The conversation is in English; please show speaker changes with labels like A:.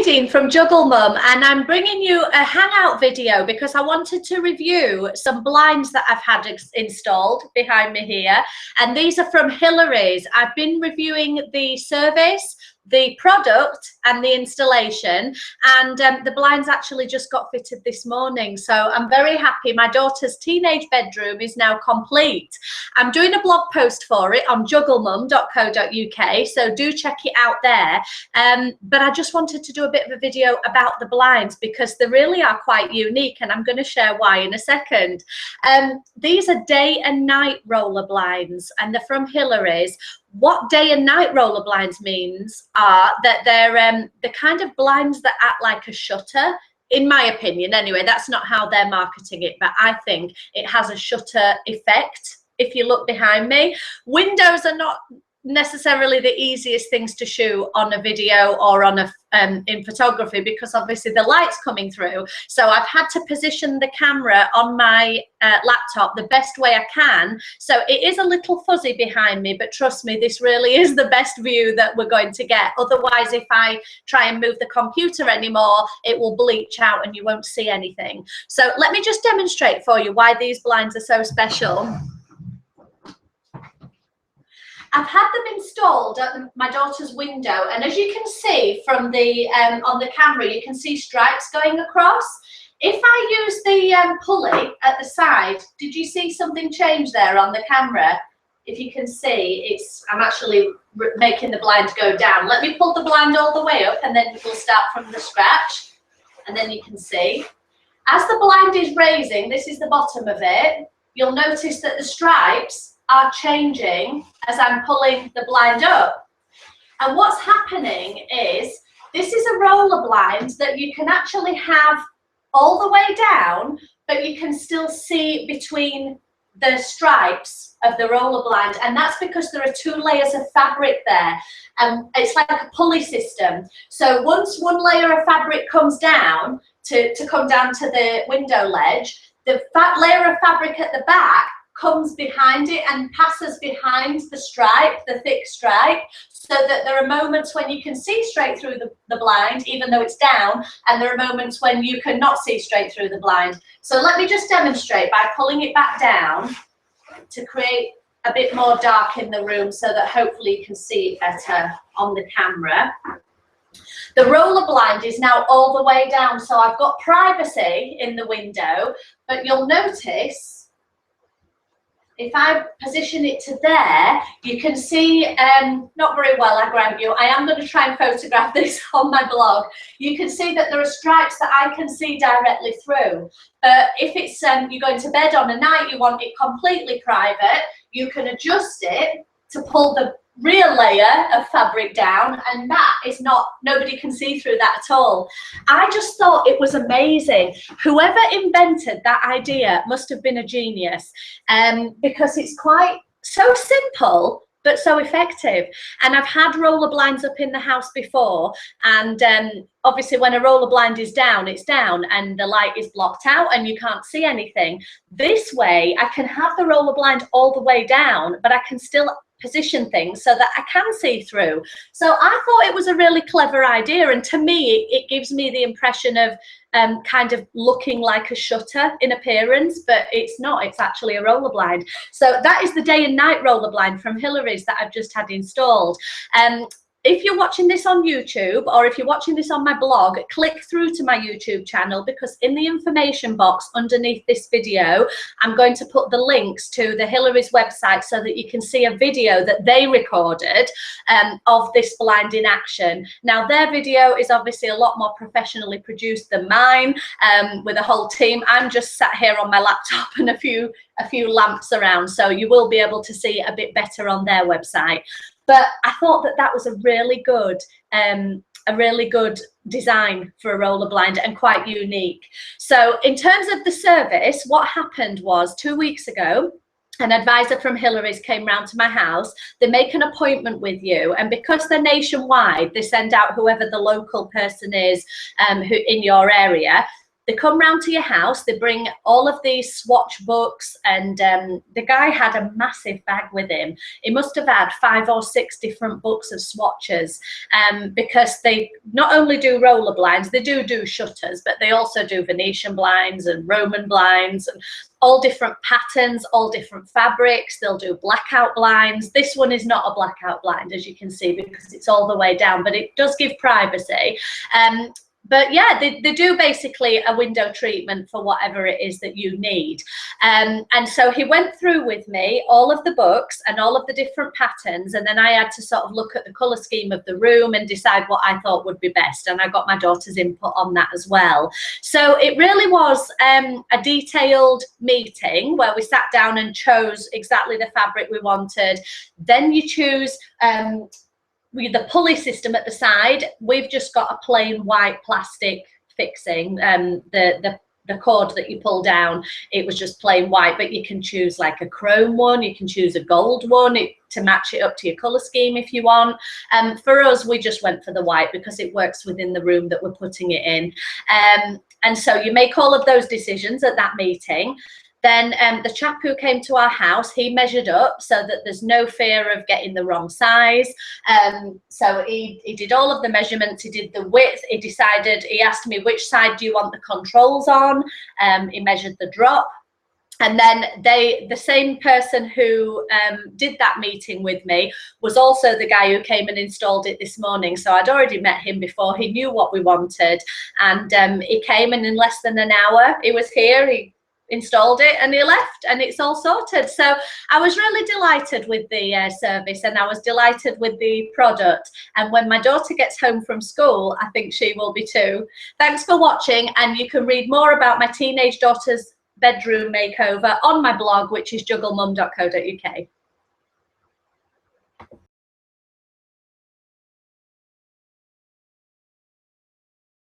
A: Nadine from JuggleMum, and I'm bringing you a hangout video because I wanted to review some blinds that I've had installed behind me here, and these are from Hillary's. I've been reviewing the service, the product and the installation, and the blinds actually just got fitted this morning, so I'm very happy. My daughter's teenage bedroom is now complete. I'm doing a blog post for it on jugglemum.co.uk, so do check it out there, but I just wanted to do a bit of a video about the blinds because they really are quite unique, and I'm going to share why in a second. These are day and night roller blinds, and they're from Hillary's. What day and night roller blinds means are that they're the kind of blinds that act like a shutter, in my opinion anyway. That's not how they're marketing it, but I think it has a shutter effect. If you look behind me, windows are not necessarily the easiest things to shoot on a video or on a in photography, because obviously the light's coming through, so I've had to position the camera on my laptop the best way I can. So it is a little fuzzy behind me, but trust me, this really is the best view that we're going to get. Otherwise, if I try and move the computer anymore, it will bleach out and you won't see anything. So let me just demonstrate for you why these blinds are so special. I've had them installed at my daughter's window, and as you can see from the on the camera, you can see stripes going across. If I use the pulley at the side, did you see something change there on the camera? If you can see, I'm actually making the blind go down. Let me pull the blind all the way up, and then we'll start from the scratch, and then you can see. As the blind is raising, this is the bottom of it, you'll notice that the stripes are changing as I'm pulling the blind up. And what's happening is, this is a roller blind that you can actually have all the way down, but you can still see between the stripes of the roller blind, and that's because there are 2 layers of fabric there, and it's like a pulley system. So once one layer of fabric comes down to come down to the window ledge, the layer of fabric at the back comes behind it and passes behind the stripe, the thick stripe, so that there are moments when you can see straight through the blind, even though it's down, and there are moments when you cannot see straight through the blind. So let me just demonstrate by pulling it back down to create a bit more dark in the room, so that hopefully you can see it better on the camera. The roller blind is now all the way down, so I've got privacy in the window, but you'll notice if I position it to there, you can see, not very well, I grant you, I am going to try and photograph this on my blog. You can see that there are stripes that I can see directly through. But if it's you're going to bed on a night, you want it completely private, you can adjust it to pull the real layer of fabric down, and that is not, nobody can see through that at all. I just thought it was amazing. Whoever invented that idea must have been a genius, because it's quite so simple but so effective. And I've had roller blinds up in the house before, and obviously when a roller blind is down, it's down and the light is blocked out and you can't see anything. This way I can have the roller blind all the way down, but I can still position things so that I can see through. So I thought it was a really clever idea, and to me it gives me the impression of kind of looking like a shutter in appearance, but it's not, it's actually a roller blind. So that is the day and night roller blind from Hillary's that I've just had installed. If you're watching this on YouTube, or if you're watching this on my blog, click through to my YouTube channel, because in the information box underneath this video, I'm going to put the links to the Hillary's website so that you can see a video that they recorded of this blind in action. Now, their video is obviously a lot more professionally produced than mine, with a whole team. I'm just sat here on my laptop and a few lamps around, so you will be able to see a bit better on their website. But I thought that that was a really good design for a roller blind, and quite unique. So in terms of the service, what happened was 2 weeks ago, an advisor from Hillary's came round to my house. They make an appointment with you, and because they're nationwide, they send out whoever the local person is who in your area. They come round to your house, they bring all of these swatch books, and the guy had a massive bag with him. He must have had 5 or 6 different books of swatches, because they not only do roller blinds, they do shutters, but they also do Venetian blinds and Roman blinds and all different patterns, all different fabrics. They'll do blackout blinds. This one is not a blackout blind, as you can see, because it's all the way down, but it does give privacy. But yeah, they do basically a window treatment for whatever it is that you need. And so he went through with me all of the books and all of the different patterns, and then I had to sort of look at the colour scheme of the room and decide what I thought would be best. And I got my daughter's input on that as well. So it really was a detailed meeting where we sat down and chose exactly the fabric we wanted. Then you choose with the pulley system at the side. We've just got a plain white plastic fixing. The cord that you pull down, it was just plain white, but you can choose like a chrome one, you can choose a gold one to match it up to your color scheme if you want. For us, we just went for the white because it works within the room that we're putting it in. And so you make all of those decisions at that meeting. Then the chap who came to our house, he measured up so that there's no fear of getting the wrong size. So he did all of the measurements, he did the width, he asked me, which side do you want the controls on? He measured the drop. And then the same person who did that meeting with me was also the guy who came and installed it this morning. So I'd already met him before. He knew what we wanted. And he came, and in less than an hour, he was here. He installed it and he left, and it's all sorted. So I was really delighted with the service, and I was delighted with the product. And when my daughter gets home from school, I think she will be too. Thanks for watching, and you can read more about my teenage daughter's bedroom makeover on my blog, which is jugglemum.co.uk.